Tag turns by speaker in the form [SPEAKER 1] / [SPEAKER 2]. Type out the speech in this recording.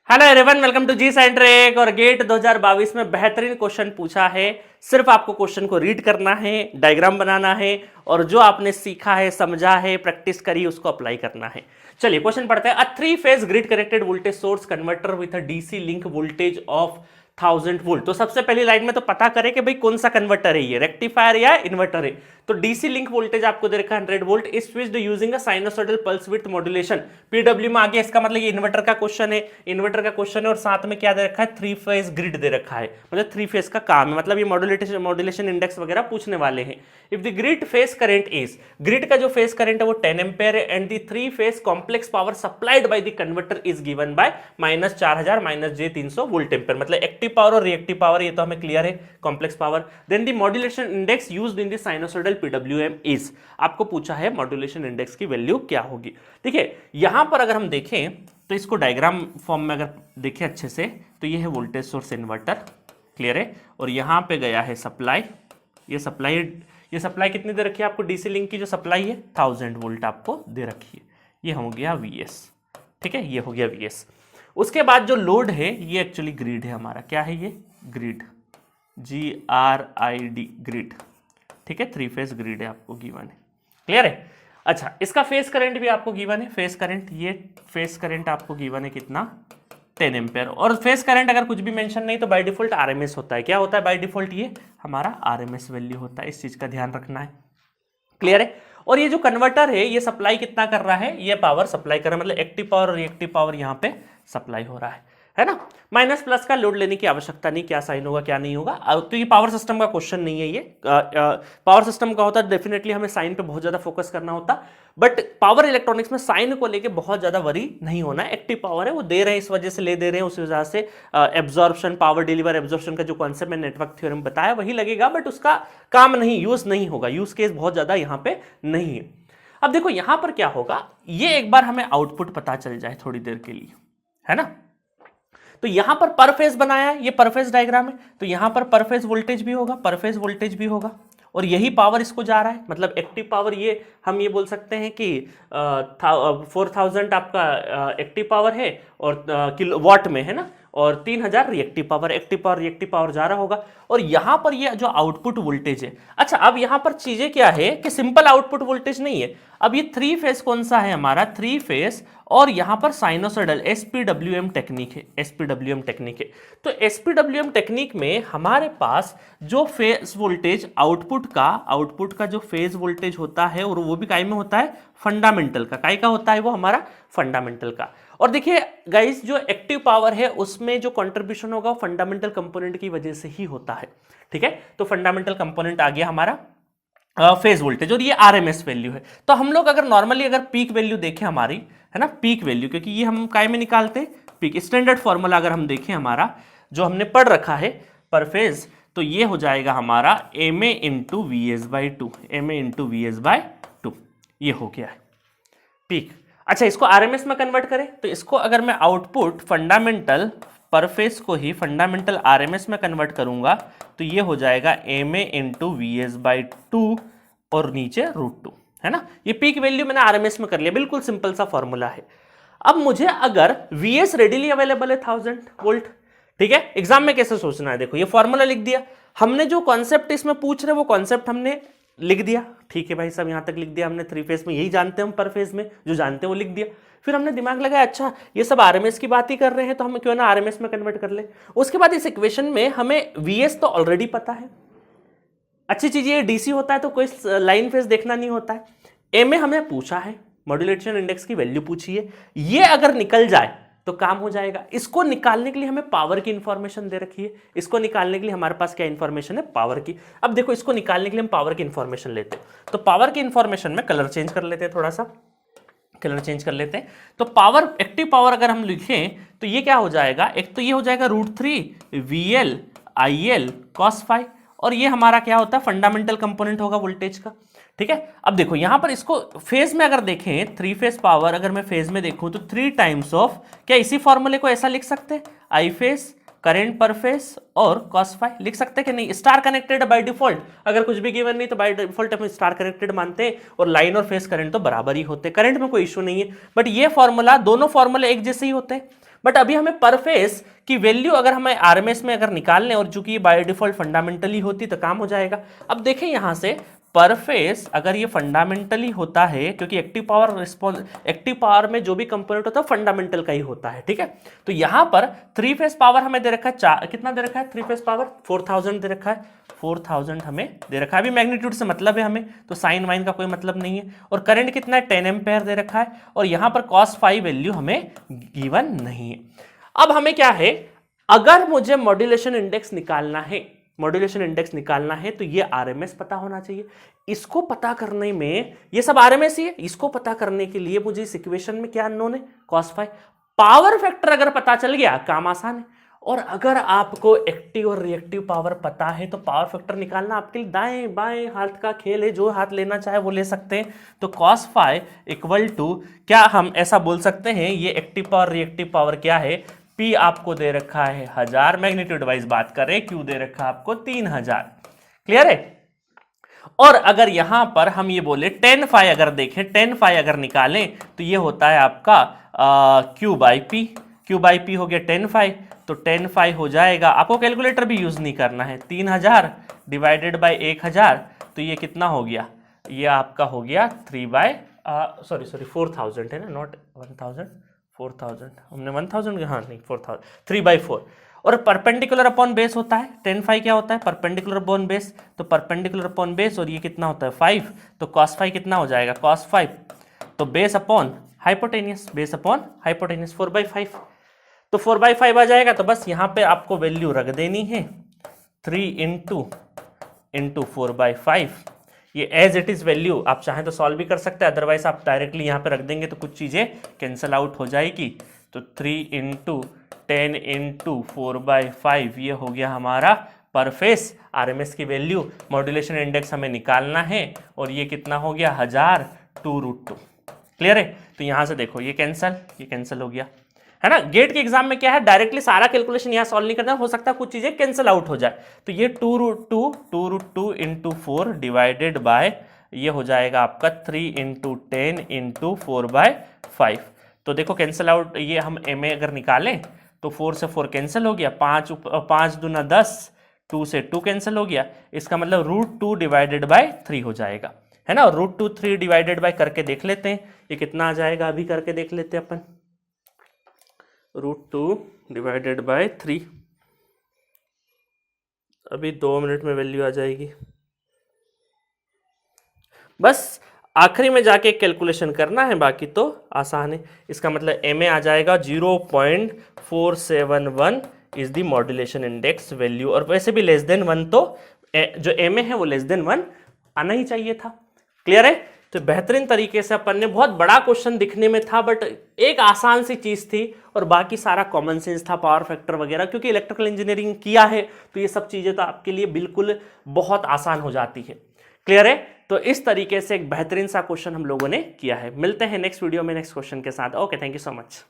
[SPEAKER 1] Hello everyone, welcome to G centric. और GATE 2022 में बेहतरीन क्वेश्चन पूछा है। सिर्फ आपको क्वेश्चन को रीड करना है, डायग्राम बनाना है और जो आपने सीखा है, समझा है, प्रैक्टिस करी, उसको अप्लाई करना है। चलिए क्वेश्चन पढ़ते हैं। अ 3 phase grid connected voltage source converter with a DC link voltage of 1000 volt. तो सबसे पहली लाइन में तो पता करें कि भाई कौन सा कन्वर्टर है, ये रेक्टिफायर या इन्वर्टर है। तो डीसी लिंक वोल्टेज आपको दे रखा है 100 volt is switched using a sinusoidal pulse width modulation. PW में आ गया, इसका मतलब ये इन्वर्टर का क्वेश्चन है, इन्वर्टर का क्वेश्चन है और साथ में क्या दे रखा है, 3 फेज ग्रिड दे रखा है, मतलब 3 फेज का काम है, मतलब ये मॉड्यूलेशन इंडेक्स वगैरह पूछने वाले हैं। If the grid phase current is, grid का जो फेज करंट है वो 10 एम्पेयर है and the 3 phase complex power supplied by the converter is given by -4000 -j300 volt ampere. मतलब एक्टिव पावर और रिएक्टिव पावर ये तो हमें क्लियर है, complex power. Then the modulation index used in the sinusoidal PWM is, आपको पूछा है modulation index की वैल्यू क्या होगी। देखिए यहां पर अगर हम देखें तो इसको डायग्राम फॉर्म में अगर देखें अच्छे से तो ये है वोल्टेज सोर्स इन्वर्टर, क्लियर है। और यहां पे गया है सप्लाई, ये सप्लाई कितनी दे रखी है आपको, डीसी लिंक की जो सप्लाई है 1000 वोल्ट आपको दे रखी है। ये हो गया वीएस, ठीक है, ये हो गया वीएस। उसके बाद जो लोड है ये एक्चुअली ग्रिड है हमारा, क्या है ये, ग्रिड, GRID, ग्रिड, ठीक है, 3 फेज ग्रिड है आपको गिवन है, क्लियर है। अच्छा, इसका फेस करंट भी आपको गिवन है, फेस करंट, ये फेस करंट आपको गिवन है कितना, 10 एम्पेयर। और फेस करंट अगर कुछ भी मेंशन नहीं तो बाय डिफॉल्ट आरएमएस होता है। क्या होता है बाय डिफॉल्ट, ये हमारा आरएमएस वैल्यू होता है, इस चीज का ध्यान रखना है, क्लियर है। और ये जो कन्वर्टर है ये सप्लाई कितना कर रहा है, ये पावर सप्लाई कर रहा है, मतलब एक्टिव पावर और रिएक्टिव पावर यहाँ पे सप्लाई हो रहा है ना। माइनस प्लस का लोड लेने की आवश्यकता नहीं, क्या साइन होगा क्या नहीं होगा। तो ये पावर सिस्टम का क्वेश्चन नहीं है, ये पावर सिस्टम का होता डेफिनेटली हमें साइन पे बहुत ज्यादा फोकस करना होता, बट पावर इलेक्ट्रॉनिक्स में साइन को लेके बहुत ज्यादा वरी नहीं होना है। एक्टिव पावर है वो दे रहे हैं, इस वजह से ले दे रहे हैं, उस वजह से एब्जॉर्प्शन, पावर डिलीवर एब्जॉर्प्शन का जो कॉन्सेप्ट में नेटवर्क थ्योरम बताया वही लगेगा, बट उसका काम नहीं, यूज नहीं होगा, यूज केस बहुत ज्यादा यहाँ पे नहीं है। अब देखो यहां पर क्या होगा, ये एक बार हमें आउटपुट पता चल जाए थोड़ी देर के लिए, है ना। तो यहां पर फेज बनाया है, ये पर फेज डायग्राम है, तो यहां पर फेज वोल्टेज भी होगा, पर फेज वोल्टेज भी होगा और यही पावर इसको जा रहा है, मतलब एक्टिव पावर, ये हम ये बोल सकते हैं कि 4000 आपका एक्टिव पावर है और किलो वाट में, है ना, और 3000 reactive power, active power reactive power जा रहा होगा। और यहां पर ये जो आउटपुट वोल्टेज है, अच्छा अब यहां पर चीजें क्या है कि सिंपल आउटपुट वोल्टेज नहीं है, अब ये 3 फेज कौन सा है हमारा, 3 फेज, और यहां पर साइनोसॉइडल एसपीडब्ल्यूएम टेक्निक है, एसपीडब्ल्यूएम टेक्निक है। तो एसपीडब्ल्यूएम टेक्निक में हमारे पास जो फेज वोल्टेज आउटपुट का जो फेज वोल्टेज होता है, और वो भी काय में होता है, फंडामेंटल का, काय का होता है वो हमारा फंडामेंटल का। और देखिए गाइस, जो एक्टिव पावर है उसमें जो कंट्रीब्यूशन होगा वो फंडामेंटल कंपोनेंट की वजह से ही होता है, ठीक है। तो फंडामेंटल कंपोनेंट आ गया हमारा फेज वोल्टेज, और ये आरएमएस वैल्यू है। तो हम लोग अगर नॉर्मली अगर पीक वैल्यू देखें हमारी, है ना, पीक वैल्यू, क्योंकि ये हम काय में निकालते हैं, पीक स्टैंडर्ड फॉर्मूला अगर हम देखें हमारा जो हमने पढ़ रखा है पर फेज, तो ये हो जाएगा हमारा M A into V S by two, M A into V S by two, ये हो गया है पीक। अच्छा, इसको आरएमएस में कन्वर्ट करें तो इसको अगर मैं आउटपुट फंडामेंटल पर फेज को ही फंडामेंटल आरएमएस में कन्वर्ट करूंगा तो ये हो जाएगा M A into V S by two और नीचे √2, है ना। ये पीक वैल्यू मैंने आरएमएस में कर लिया, बिल्कुल सिंपल सा फॉर्मूला है। अब मुझे अगर वीएस रेडिली अवेलेबल है 1000 वोल्ट, ठीक है, एग्जाम में कैसे सोचना है, देखो ये फॉर्मूला लिख दिया हमने, जो कॉन्सेप्ट इसमें पूछ रहे वो कॉन्सेप्ट हमने लिख दिया, ठीक है भाई सब यहां तक लिख दिया हमने, 3 फेज में यही जानते हैं हम, पर फेज में जो जानते हैं वो लिख दिया। फिर हमने दिमाग लगाया, अच्छा ये सब आरएमएस की बात ही कर रहे हैं तो हम क्यों ना आरएमएस में कन्वर्ट कर ले। उसके बाद इस इक्वेशन में हमें वीएस तो ऑलरेडी पता है, अच्छी चीज ये डीसी होता है तो कोई लाइन फेज देखना नहीं होता है। एमए हमें पूछा है, मॉड्यूलेशन इंडेक्स की वैल्यू पूछी है, ये अगर निकल जाए तो काम हो जाएगा। इसको निकालने के लिए हमें पावर की इंफॉर्मेशन दे रखी है, इसको निकालने के लिए हमारे पास क्या इंफॉर्मेशन है, पावर की। अब देखो इसको निकालने के लिए हम पावर की इंफॉर्मेशन लेते हैं, तो पावर की इंफॉर्मेशन में कलर चेंज कर लेते हैं, थोड़ा सा कलर चेंज कर लेते हैं। तो पावर, एक्टिव पावर अगर हम लिखें तो ये क्या हो जाएगा, एक तो ये हो जाएगा √3 VL IL cos phi, और ये हमारा क्या होता है, फंडामेंटल कंपोनेंट होगा वोल्टेज का, ठीक है। अब देखो यहां पर इसको फेज में अगर देखें, 3 फेज पावर अगर मैं फेज में देखूं तो 3 टाइम्स ऑफ, क्या इसी फॉर्मूले को ऐसा लिख सकते हैं, आई फेज करंट पर फेज और cos phi लिख सकते हैं कि नहीं। स्टार कनेक्टेड बाय डिफॉल्ट, अगर कुछ भी गिवन नहीं तो बाय डिफॉल्ट हम स्टार कनेक्टेड मानते हैं, और लाइन और फेज करंट तो बराबर ही होते हैं, करंट में कोई इशू नहीं है। बट ये फॉर्मूला, दोनों फॉर्मूले एक जैसे ही होते हैं, बट अभी हमें पर फेस की वैल्यू अगर हमें आरएमएस में अगर निकाल लें, और चूंकि ये बाय डिफॉल्ट फंडामेंटली होती तो काम हो जाएगा। अब देखें यहां से पर फेस अगर ये फंडामेंटली होता है, क्योंकि एक्टिव पावर में जो भी कंपोनेंट होता है फंडामेंटल का ही होता है, ठीक है। तो यहां पर थ्री फेस पावर हमें दे रखा है कितना दे रखा है, थ्री फेस पावर 4000 दे रखा है, 4000 हमें दे रखा है। अभी मैग्नीट्यूड से मतलब है हमें, तो साइन वाइन का कोई मतलब नहीं है। और करंट कितना है, 10 एम्पेयर दे रखा है, और यहां पर cos फाई वैल्यू हमें गिवन नहीं है। अब हमें क्या है, अगर मुझे मॉड्यूलेशन इंडेक्स निकालना है, मॉड्यूलेशन इंडेक्स निकालना है तो ये आरएमएस पता होना चाहिए। इसको पता करने में, ये सब आरएमएस ही है, इसको पता करने के लिए मुझे इस इक्वेशन में क्या अननोन है, cos फाई। पावर फैक्टर अगर पता चल गया काम आसान है। और अगर आपको एक्टिव और रिएक्टिव पावर पता है तो पावर फैक्टर निकालना आपके लिए दाएं बाएं हाथ का खेल है, जो हाथ लेना चाहे वो ले सकते हैं। तो cos फाई इक्वल टू क्या हम ऐसा बोल सकते हैं, ये एक्टिव पावर रिएक्टिव पावर क्या है, P आपको दे रखा है 1000, मैग्नीट्यूड वाइज बात करें Q दे रखा है आपको 3000। क्लियर है। और अगर यहां पर हम ये बोले 10 फाई अगर देखें, 10 फाई अगर निकालें तो ये होता है आपका Q by P, Q by P हो गया 10 फाई, तो 10 फाई हो जाएगा, आपको कैलकुलेटर भी यूज नहीं करना है, 3000 डिवाइडेड बाई 1000, तो ये कितना हो गया, ये आपका हो गया 3 बाई 4000 है ना, नॉट 1000, 4000 हमने 1000, हाँ नहीं 4000, 3/4। और परपेंडिकुलर अपॉन बेस होता है, 10 फाई क्या होता है, परपेंडिकुलर अपॉन बेस, तो परपेंडिकुलर अपॉन बेस, और ये कितना होता है 5, तो cos फाई कितना हो जाएगा, cos 5, तो base upon hypotenuse, base upon hypotenuse 4/5, तो 4/5 आ जाएगा। तो बस यहाँ पे आपको वैल्यू रख देनी है 3 इंटू 4/5, ये एज इट इज वैल्यू, आप चाहें तो सॉल्व भी कर सकते हैं, अदरवाइज आप डायरेक्टली यहाँ पे रख देंगे तो कुछ चीजें कैंसल आउट हो जाएगी। तो 3 इंटू 10 इंटू 4/5 ये हो गया हमारा पर फेस आरएमएस की वैल्यू। मॉड्यूलेशन इंडेक्स हमें निकालना है, और ये कितना हो गया 1000 2√2। क्लियर है। तो यहां से देखो ये कैंसिल हो गया, है ना। गेट के एग्जाम में क्या है, डायरेक्टली सारा कैलकुलेशन यहां सॉल्व नहीं करना, हो सकता है कुछ चीजें कैंसिल आउट हो जाए। तो ये 2√2 इंटू 4 डिवाइडेड बाय, ये हो जाएगा आपका 3 इंटू 10 इंटू 4/5। तो देखो कैंसिल आउट, ये हम एम ए अगर निकालें तो 4 से 4 कैंसिल हो गया, 5 दूना 10, 2 से 2 कैंसिल हो गया, इसका मतलब √2 डिवाइडेड बाय 3 हो जाएगा, है ना। √2 3 डिवाइडेड बाय करके देख लेते हैं ये कितना आ जाएगा, अभी करके देख लेते हैं अपन। √2 डिवाइडेड बाय 3, अभी 2 मिनट में वैल्यू आ जाएगी। बस आखिरी में जाके कैलकुलेशन करना है, बाकी तो आसान है। इसका मतलब एम ए आ जाएगा 0.471 is the modulation index value, और वैसे भी लेस देन 1, तो जो एम ए है वो लेस देन 1 आना ही चाहिए था। क्लियर है। तो बेहतरीन तरीके से अपन ने, बहुत बड़ा क्वेश्चन दिखने में था बट एक आसान सी चीज थी, और बाकी सारा कॉमन सेंस था, पावर फैक्टर वगैरह, क्योंकि इलेक्ट्रिकल इंजीनियरिंग किया है तो ये सब चीजें तो आपके लिए बिल्कुल बहुत आसान हो जाती है। क्लियर है। तो इस तरीके से एक बेहतरीन सा क्वेश्चन हम लोगों ने किया है। मिलते हैं नेक्स्ट वीडियो में नेक्स्ट क्वेश्चन के साथ। Okay, thank you so much.